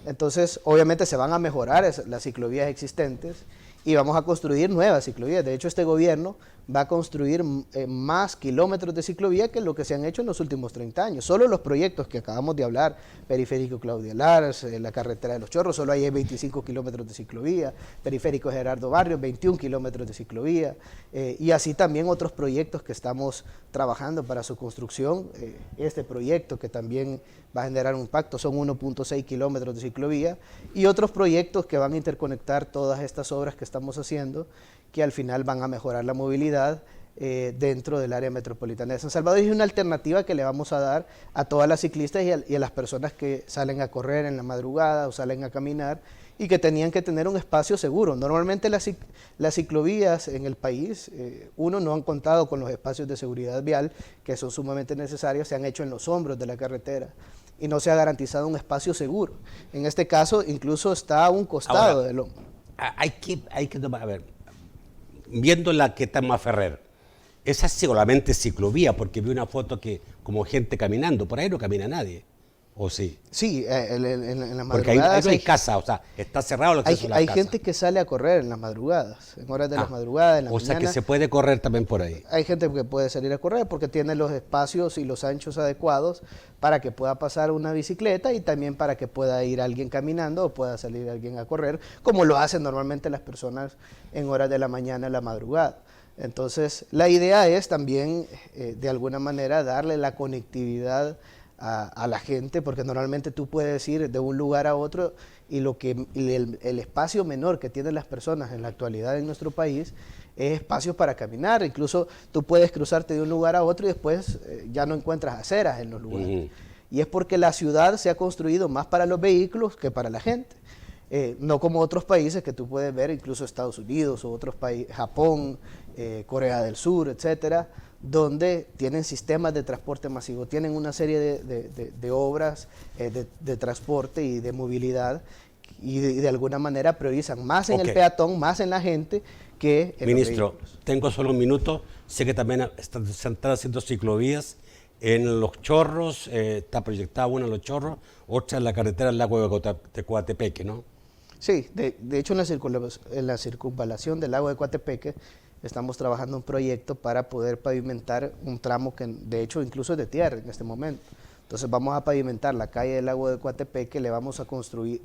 Entonces, obviamente se van a mejorar las ciclovías existentes y vamos a construir nuevas ciclovías. De hecho, este gobierno va a construir más kilómetros de ciclovía que lo que se han hecho en los últimos 30 años. Solo los proyectos que acabamos de hablar, Periférico Claudia Lars, la carretera de los Chorros, solo hay 25 kilómetros de ciclovía, Periférico Gerardo Barrios, 21 kilómetros de ciclovía, y así también otros proyectos que estamos trabajando para su construcción. Este proyecto que también va a generar un impacto, son 1.6 kilómetros de ciclovía, y otros proyectos que van a interconectar todas estas obras que estamos haciendo, que al final van a mejorar la movilidad dentro del área metropolitana de San Salvador. Y es una alternativa que le vamos a dar a todas las ciclistas y a las personas que salen a correr en la madrugada o salen a caminar y que tenían que tener un espacio seguro. Normalmente las ciclovías en el país, uno, no han contado con los espacios de seguridad vial que son sumamente necesarios, se han hecho en los hombros de la carretera y no se ha garantizado un espacio seguro. En este caso, incluso está a un costado del hombro. Hay que tomar, a ver, viendo la que está en Ferrer, esa es solamente ciclovía, porque vi una foto que como gente caminando, por ahí no camina nadie, ¿o sí? Sí, en las porque ahí madrugadas no hay casa, o sea, está cerrado lo que son las hay casas. gente que sale a correr en las madrugadas, en horas de las madrugadas, en la mañana. O sea que se puede correr también por ahí. Hay gente que puede salir a correr porque tiene los espacios y los anchos adecuados para que pueda pasar una bicicleta y también para que pueda ir alguien caminando o pueda salir alguien a correr, como lo hacen normalmente las personas en horas de la mañana, en la madrugada. Entonces, la idea es también, de alguna manera, darle la conectividad a la gente, porque normalmente tú puedes ir de un lugar a otro y el espacio menor que tienen las personas en la actualidad en nuestro país es espacio para caminar. Incluso tú puedes cruzarte de un lugar a otro y después ya no encuentras aceras en los lugares. Y es porque la ciudad se ha construido más para los vehículos que para la gente. No como otros países que tú puedes ver, incluso Estados Unidos o otros países, Japón, Corea del Sur, etcétera, donde tienen sistemas de transporte masivo, tienen una serie de obras de transporte y de movilidad y de alguna manera priorizan más en el peatón, más en la gente que en Ministro, los vehículos. tengo solo un minuto, sé que también se están haciendo ciclovías en Los Chorros, está proyectada una en Los Chorros, otra en la carretera del lago de Coatepeque, ¿no? Sí, de hecho en la circunvalación del lago de Coatepeque estamos trabajando un proyecto para poder pavimentar un tramo que de hecho incluso es de tierra en este momento. Entonces vamos a pavimentar la calle del lago de Coatepeque, le vamos a construir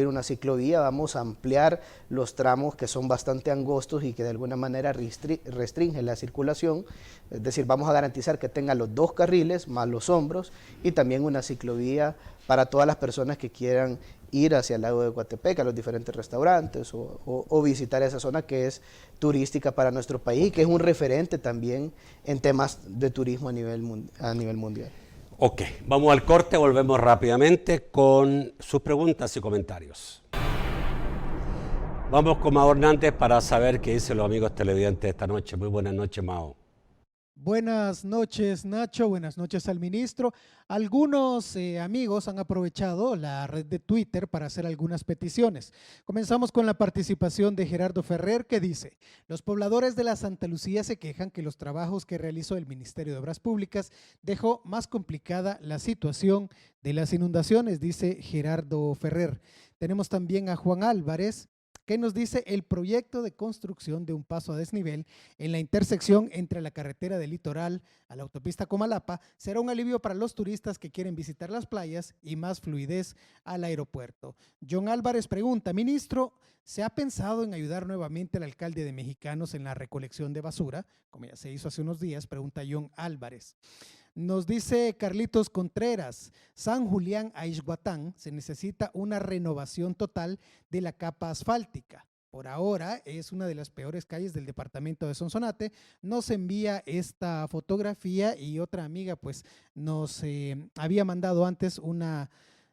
una ciclovía, vamos a ampliar los tramos que son bastante angostos y que de alguna manera restringen la circulación, es decir, vamos a garantizar que tenga los 2 carriles más los hombros y también una ciclovía para todas las personas que quieran ir hacia el lago de Coatepeque, a los diferentes restaurantes o visitar esa zona que es turística para nuestro país y que es un referente también en temas de turismo a nivel mundial. Ok, vamos al corte, volvemos rápidamente con sus preguntas y comentarios. Vamos con Mao Hernández para saber qué dicen los amigos televidentes esta noche. Muy buenas noches, Mao. Buenas noches, Nacho. Buenas noches al ministro. Algunos amigos han aprovechado la red de Twitter para hacer algunas peticiones. Comenzamos con la participación de Gerardo Ferrer, que dice: los pobladores de la Santa Lucía se quejan que los trabajos que realizó el Ministerio de Obras Públicas dejó más complicada la situación de las inundaciones, dice Gerardo Ferrer. Tenemos también a Juan Álvarez, que nos dice: el proyecto de construcción de un paso a desnivel en la intersección entre la carretera del Litoral a la autopista Comalapa será un alivio para los turistas que quieren visitar las playas y más fluidez al aeropuerto. John Álvarez pregunta: ministro, ¿se ha pensado en ayudar nuevamente al alcalde de Mexicanos en la recolección de basura, como ya se hizo hace unos días? Pregunta John Álvarez. Nos dice Carlitos Contreras: San Julián a Ixhuatán se necesita una renovación total de la capa asfáltica. Por ahora es una de las peores calles del departamento de Sonsonate. Nos envía esta fotografía y otra amiga pues nos había mandado antes una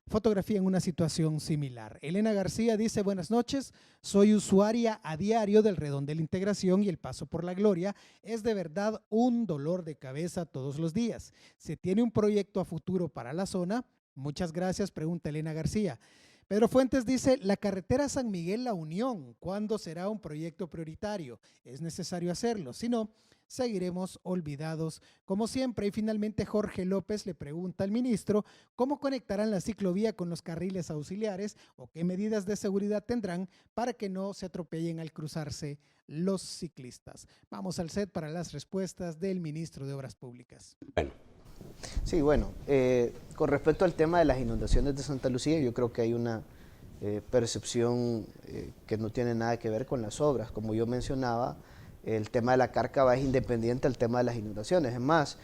fotografía en una situación similar. Elena García dice: buenas noches, soy usuaria a diario del Redondel Integración y el Paso por la Gloria es de verdad un dolor de cabeza todos los días. ¿Se tiene un proyecto a futuro para la zona? Muchas gracias, pregunta Elena García. Pedro Fuentes dice, la carretera San Miguel-La Unión, ¿cuándo será un proyecto prioritario? Es necesario hacerlo, si no, seguiremos olvidados como siempre. Y finalmente Jorge López le pregunta al ministro cómo conectarán la ciclovía con los carriles auxiliares o qué medidas de seguridad tendrán para que no se atropellen al cruzarse los ciclistas. Vamos al set para las respuestas del ministro de Obras Públicas. Bueno. Sí, bueno, con respecto al tema de las inundaciones de Santa Lucía, yo creo que hay una percepción que no tiene nada que ver con las obras. Como yo mencionaba, el tema de la cárcava es independiente del tema de las inundaciones. Es más,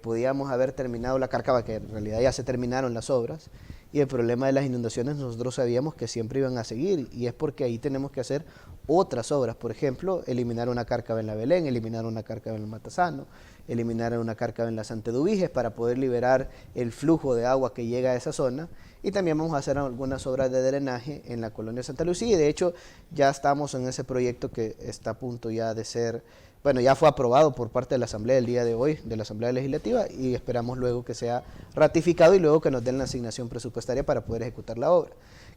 podíamos haber terminado la cárcava, que en realidad ya se terminaron las obras, y el problema de las inundaciones nosotros sabíamos que siempre iban a seguir, y es porque ahí tenemos que hacer otras obras. Por ejemplo, eliminar una cárcava en la Belén, eliminar una cárcava en el Matasano, eliminar una cárcava en la Santa Eduviges para poder liberar el flujo de agua que llega a esa zona, y también vamos a hacer algunas obras de drenaje en la colonia Santa Lucía, y de hecho ya estamos en ese proyecto que está a punto ya de ser, bueno, ya fue aprobado por parte de la Asamblea el día de hoy, de la Asamblea Legislativa, y esperamos luego que sea ratificado y luego que nos den la asignación presupuestaria para poder ejecutar la obra.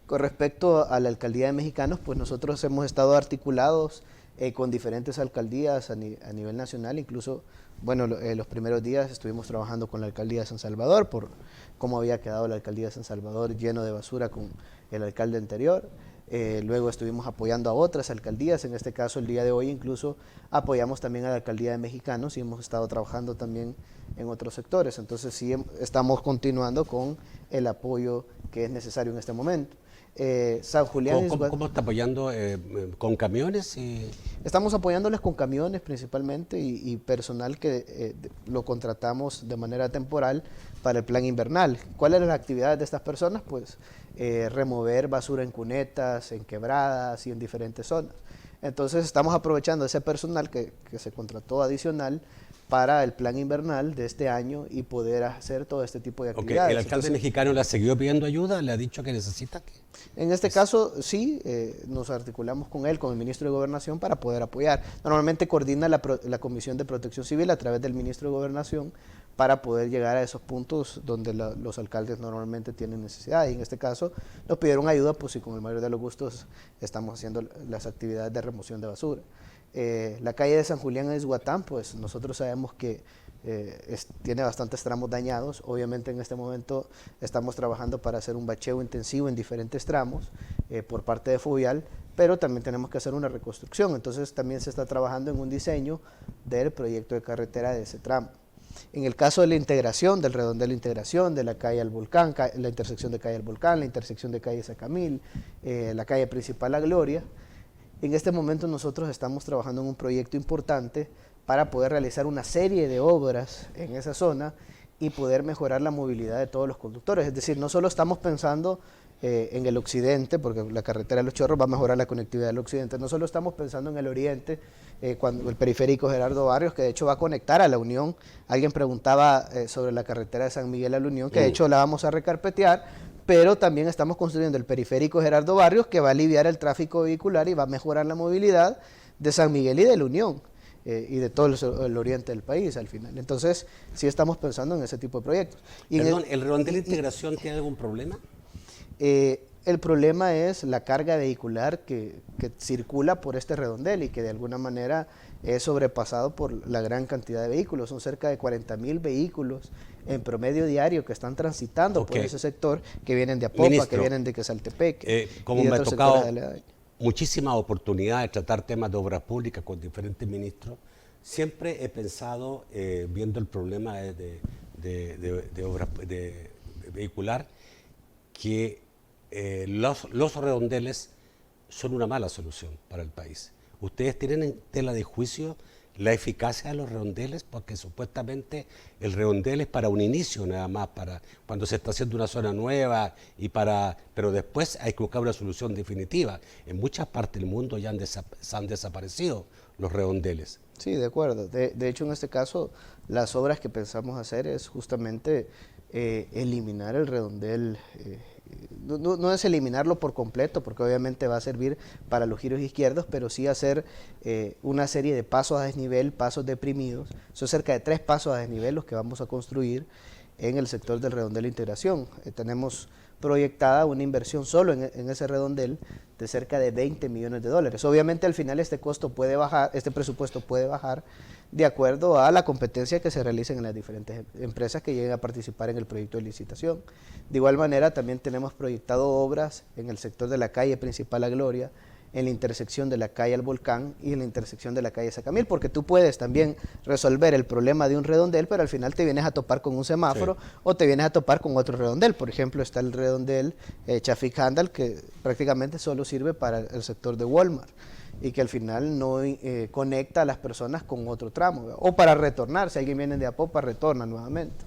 Con respecto a la Alcaldía de Mexicanos, pues nosotros hemos estado articulados con diferentes alcaldías a nivel nacional, incluso, bueno, los primeros días estuvimos trabajando con la Alcaldía de San Salvador por cómo había quedado la Alcaldía de San Salvador lleno de basura con el alcalde anterior. Luego estuvimos apoyando a otras alcaldías, en este caso el día de hoy incluso apoyamos también a la Alcaldía de Mexicanos y hemos estado trabajando también en otros sectores. Entonces sí estamos continuando con el apoyo que es necesario en este momento. San Julián ¿Cómo está apoyando? ¿Con camiones? Estamos apoyándoles con camiones principalmente y personal que lo contratamos de manera temporal para el plan invernal. ¿Cuáles eran las actividades de estas personas? Pues remover basura en cunetas, en quebradas y en diferentes zonas. Entonces estamos aprovechando ese personal que se contrató adicional para el plan invernal de este año y poder hacer todo este tipo de actividades. ¿El alcalde mexicano le ha seguido pidiendo ayuda? ¿Le ha dicho que necesita? En este caso, sí, nos articulamos con él, con el ministro de Gobernación, para poder apoyar. Normalmente coordina la Comisión de Protección Civil a través del ministro de Gobernación para poder llegar a esos puntos donde los alcaldes normalmente tienen necesidad. Y en este caso nos pidieron ayuda, pues y con el mayor de los gustos estamos haciendo las actividades de remoción de basura. La calle de San Julián en Izhuatán, pues nosotros sabemos que tiene bastantes tramos dañados. Obviamente en este momento estamos trabajando para hacer un bacheo intensivo en diferentes tramos por parte de Fovial, pero también tenemos que hacer una reconstrucción. Entonces también se está trabajando en un diseño del proyecto de carretera de ese tramo. En el caso de la integración, del redondel de integración, de la calle al Volcán, la intersección de calle al Volcán, la intersección de calle Sacamil, la calle principal La Gloria, en este momento nosotros estamos trabajando en un proyecto importante para poder realizar una serie de obras en esa zona y poder mejorar la movilidad de todos los conductores. Es decir, no solo estamos pensando en el occidente, porque la carretera de Los Chorros va a mejorar la conectividad del occidente, no solo estamos pensando en el oriente, cuando el periférico Gerardo Barrios, que de hecho va a conectar a La Unión. Alguien preguntaba sobre la carretera de San Miguel a La Unión, que de hecho la vamos a recarpetear, pero también estamos construyendo el periférico Gerardo Barrios, que va a aliviar el tráfico vehicular y va a mejorar la movilidad de San Miguel y de La Unión y de todo el oriente del país al final. Entonces, sí estamos pensando en ese tipo de proyectos. Perdón, ¿el redondel de integración tiene algún problema? El problema es la carga vehicular que circula por este redondel y que de alguna manera es sobrepasado por la gran cantidad de vehículos. Son cerca de 40,000 vehículos en promedio diario que están transitando por ese sector, que vienen de Apopa, Ministro, que vienen de Quesaltepec. Como me ha tocado muchísimas oportunidades de tratar temas de obras públicas con diferentes ministros, siempre he pensado, viendo el problema de obras vehicular, que los redondeles son una mala solución para el país. ¿Ustedes tienen en tela de juicio la eficacia de los redondeles? Porque supuestamente el redondel es para un inicio nada más, para cuando se está haciendo una zona nueva, pero después hay que buscar una solución definitiva. En muchas partes del mundo ya han desaparecido los redondeles. Sí, de acuerdo. De hecho, en este caso, las obras que pensamos hacer es justamente eliminar el redondel. No es eliminarlo por completo, porque obviamente va a servir para los giros izquierdos, pero sí hacer una serie de pasos a desnivel, pasos deprimidos. Son cerca de 3 pasos a desnivel los que vamos a construir en el sector del redondel de integración. Tenemos proyectada una inversión solo en ese redondel de cerca de 20 millones de dólares. Obviamente al final este costo puede bajar, este presupuesto puede bajar de acuerdo a la competencia que se realice en las diferentes empresas que lleguen a participar en el proyecto de licitación. De igual manera también tenemos proyectado obras en el sector de la calle principal La Gloria, en la intersección de la calle El Volcán y en la intersección de la calle Sacamil, porque tú puedes también resolver el problema de un redondel, pero al final te vienes a topar con un semáforo o te vienes a topar con otro redondel. Por ejemplo, está el redondel Chafik-Handal, que prácticamente solo sirve para el sector de Walmart y que al final no conecta a las personas con otro tramo, o para retornar, si alguien viene de Apopa, retorna nuevamente.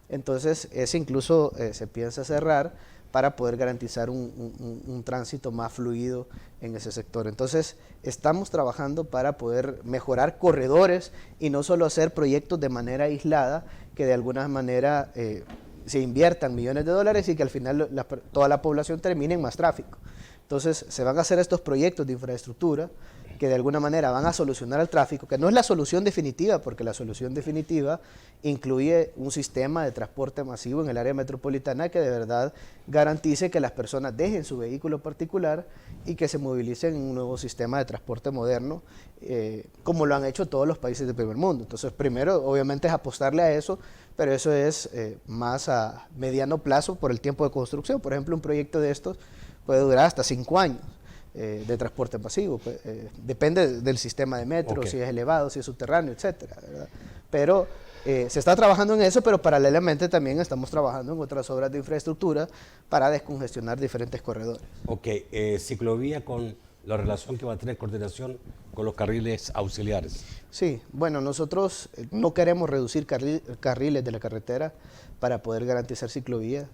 Entonces, ese incluso se piensa cerrar para poder garantizar un tránsito más fluido en ese sector. Entonces, estamos trabajando para poder mejorar corredores y no solo hacer proyectos de manera aislada, que de alguna manera se inviertan millones de dólares y que al final toda la población termine en más tráfico. Entonces, se van a hacer estos proyectos de infraestructura que de alguna manera van a solucionar el tráfico, que no es la solución definitiva, porque la solución definitiva incluye un sistema de transporte masivo en el área metropolitana que de verdad garantice que las personas dejen su vehículo particular y que se movilicen en un nuevo sistema de transporte moderno, como lo han hecho todos los países del primer mundo. Entonces, primero, obviamente, es apostarle a eso, pero eso es más a mediano plazo por el tiempo de construcción. Por ejemplo, un proyecto de estos puede durar hasta 5 años. De transporte masivo, depende del sistema de metro, si es elevado, si es subterráneo, etcétera, ¿verdad? Pero se está trabajando en eso, pero paralelamente también estamos trabajando en otras obras de infraestructura para descongestionar diferentes corredores. Ciclovía con la relación que va a tener coordinación con los carriles auxiliares. Sí, bueno, nosotros no queremos reducir carriles de la carretera para poder garantizar ciclovía,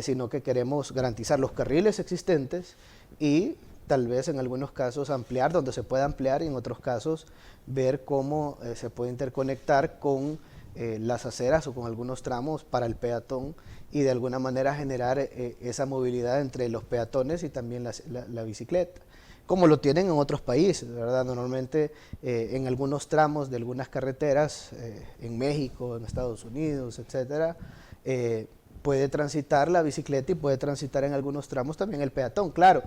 sino que queremos garantizar los carriles existentes y tal vez en algunos casos ampliar donde se pueda ampliar y en otros casos ver cómo se puede interconectar con las aceras o con algunos tramos para el peatón y de alguna manera generar esa movilidad entre los peatones y también la bicicleta, como lo tienen en otros países, ¿verdad? Normalmente en algunos tramos de algunas carreteras, en México, en Estados Unidos, etcétera, puede transitar la bicicleta y puede transitar en algunos tramos también el peatón, claro,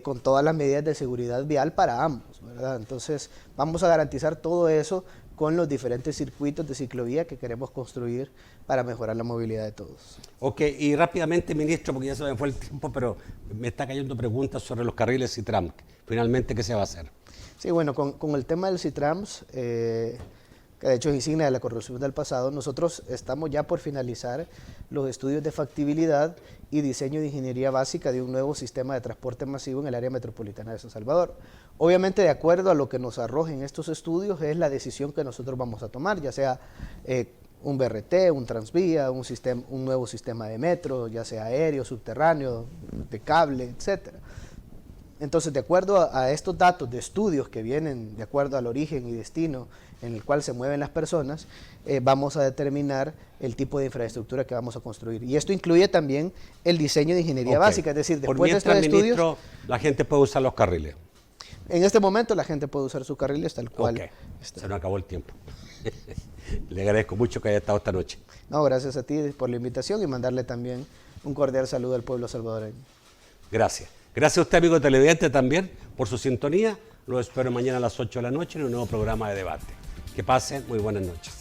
con todas las medidas de seguridad vial para ambos, ¿verdad? Entonces, vamos a garantizar todo eso con los diferentes circuitos de ciclovía que queremos construir para mejorar la movilidad de todos. Y rápidamente, ministro, porque ya se me fue el tiempo, pero me está cayendo preguntas sobre los carriles Citrams. Finalmente, ¿qué se va a hacer? Sí, bueno, con el tema del Citrams, que de hecho es insignia de la corrupción del pasado, nosotros estamos ya por finalizar los estudios de factibilidad y diseño de ingeniería básica de un nuevo sistema de transporte masivo en el área metropolitana de San Salvador. Obviamente, de acuerdo a lo que nos arrojen estos estudios, es la decisión que nosotros vamos a tomar, ya sea un BRT, un Transvía, un nuevo sistema de metro, ya sea aéreo, subterráneo, de cable, etcétera. Entonces, de acuerdo a estos datos de estudios que vienen de acuerdo al origen y destino en el cual se mueven las personas, vamos a determinar el tipo de infraestructura que vamos a construir. Y esto incluye también el diseño de ingeniería básica, es decir, después de estos estudios, ministro, la gente puede usar los carriles. En este momento la gente puede usar sus carriles tal cual. Se nos acabó el tiempo. Le agradezco mucho que haya estado esta noche. No, gracias a ti por la invitación y mandarle también un cordial saludo al pueblo salvadoreño. Gracias. Gracias a usted, amigo televidente, también por su sintonía. Los espero mañana a las 8 de la noche en un nuevo programa de debate. Que pasen muy buenas noches.